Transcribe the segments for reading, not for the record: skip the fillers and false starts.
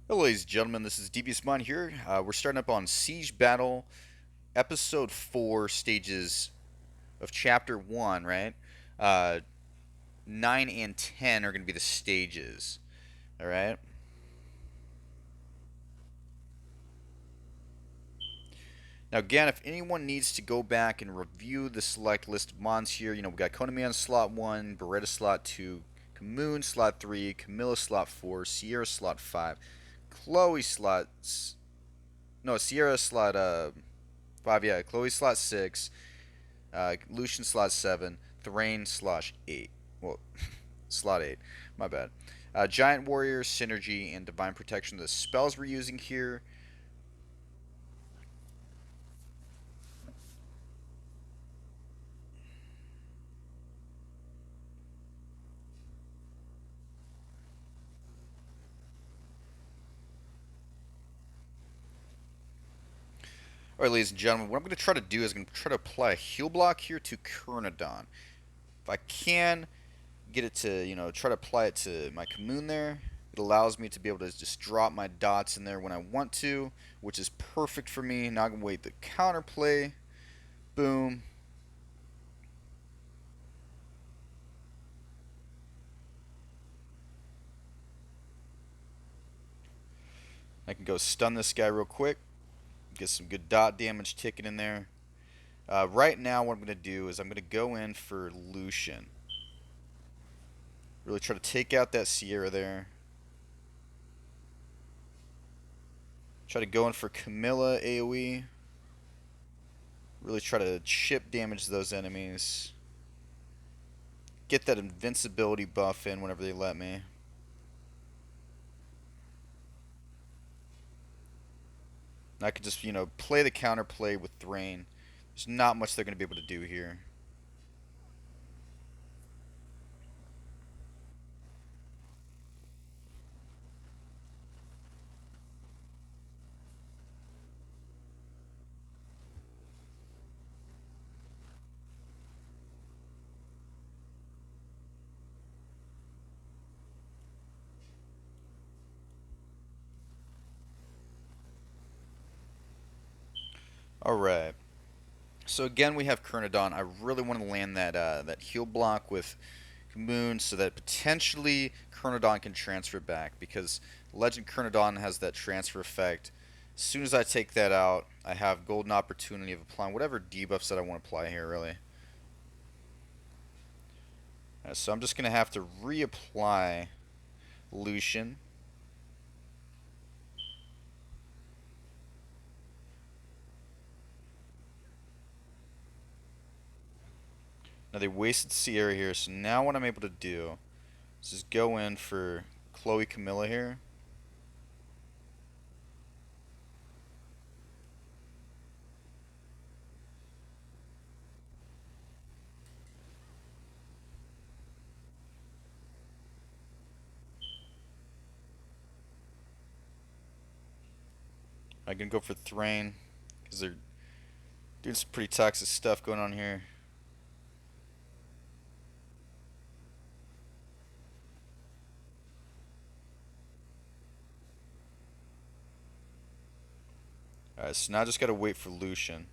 Hello, ladies and gentlemen. This is Devious Mind here. We're starting up on Siege Battle, Episode 4, stages of Chapter 1, right? Uh, 9 and 10 are going to be the stages, alright? Now, again, if anyone needs to go back and review the select list of mons here, we got Konami on slot 1, Beretta slot 2, Kamoon slot 3, Camilla slot 4, Sierra slot 5, Chloe slot. No, Sierra slot 5, yeah, Chloe slot 6. Lucian slot 7, Thrain slash 8. Well, slot 8. My bad. Giant Warrior, Synergy, and Divine Protection. The spells we're using here. Alright, ladies and gentlemen, what I'm going to try to do is I'm going to try to apply a heal block here to Kernodon. If I can get it to, try to apply it to my Kamoon there, it allows me to be able to just drop my dots in there when I want to, which is perfect for me. Now I can wait the counterplay. Boom. I can go stun this guy real quick. Get some good dot damage ticking in there. Right now, what I'm going to do is I'm going to go in for Lucian. Really try to take out that Sierra there. Try to go in for Camilla AoE. Really try to chip damage those enemies. Get that invincibility buff in whenever they let me. I could just, play the counterplay with Thrain. There's not much they're going to be able to do here. Alright. So again, we have Kernodon. I really want to land that heal block with Moon so that potentially Kernodon can transfer back because Legend Kernodon has that transfer effect. As soon as I take that out, I have golden opportunity of applying whatever debuffs that I want to apply here, really. So I'm just going to have to reapply Lucian. Now they wasted Sierra here, so now what I'm able to do is just go in for Chloe Camilla here. I can go for Thrain because they're doing some pretty toxic stuff going on here. Alright, so now I just gotta wait for Lucian.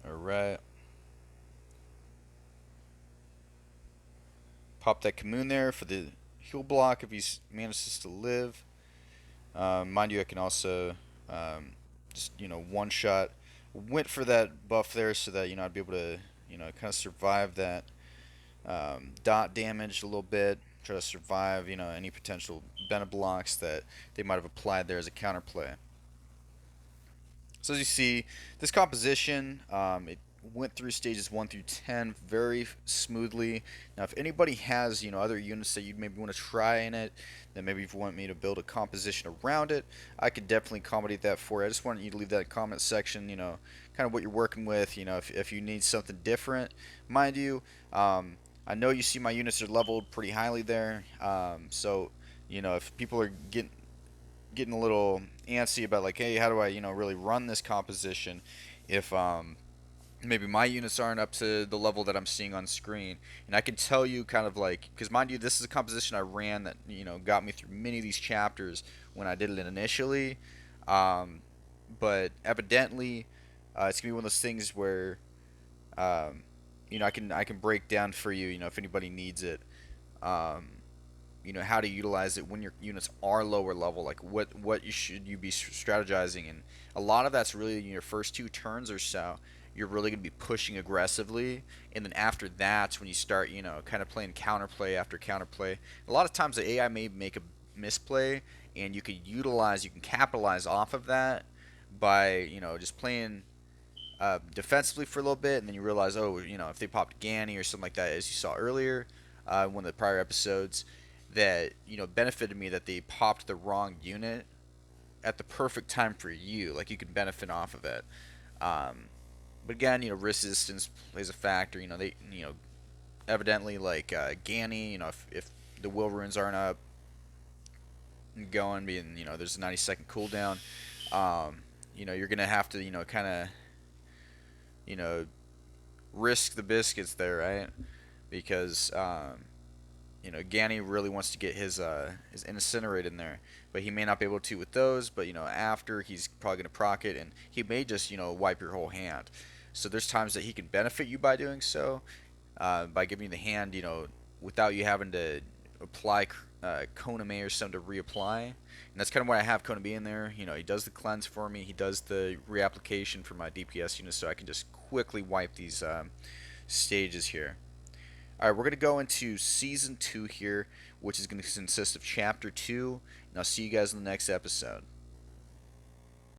Alright. Pop that Kamoon there for the heal block if he manages to live. Mind you, I can also just, one shot. Went for that buff there so that, I'd be able to, kind of survive that dot damage a little bit. Try to survive, any potential Bennett blocks that they might have applied there as a counterplay. So as you see, this composition, it went through stages 1 through 10 very smoothly. Now, if anybody has, other units that you'd maybe want to try in it, then maybe if you want me to build a composition around it, I could definitely accommodate that for you. I just want you to leave that in the comment section, kind of what you're working with, if you need something different. Mind you, I know you see my units are leveled pretty highly there, so, if people are getting a little antsy about like, hey, how do I, really run this composition? If maybe my units aren't up to the level that I'm seeing on screen, and I can tell you kind of like, because mind you, this is a composition I ran that got me through many of these chapters when I did it initially, um, but evidently, it's gonna be one of those things where um, I can break down for you, if anybody needs it, um, how to utilize it when your units are lower level, like what you be strategizing, and a lot of that's really in your first 2 turns or so. You're really going to be pushing aggressively, and then after that's when you start, kind of playing counterplay after counterplay. A lot of times the AI may make a misplay, and you can capitalize off of that by just playing defensively for a little bit, and then you realize, oh, if they popped Ganny or something like that, as you saw earlier, one of the prior episodes, that benefited me that they popped the wrong unit at the perfect time for you. Like you can benefit off of it. Um, but again, resistance plays a factor. They, evidently like Ganny, if the will runes aren't up and going, being there's a 90-second cooldown. Um, you're gonna have to kind of you know risk the biscuits there, right? Because Ganny really wants to get his incinerate in there, but he may not be able to with those. But after he's probably gonna proc it, and he may just wipe your whole hand. So there's times that he can benefit you by doing so, by giving you the hand, without you having to apply Koname or something to reapply. And that's kind of why I have Konami in there. He does the cleanse for me. He does the reapplication for my DPS units, so I can just quickly wipe these stages here. All right, we're gonna go into season 2 here, which is gonna consist of chapter 2, and I'll see you guys in the next episode.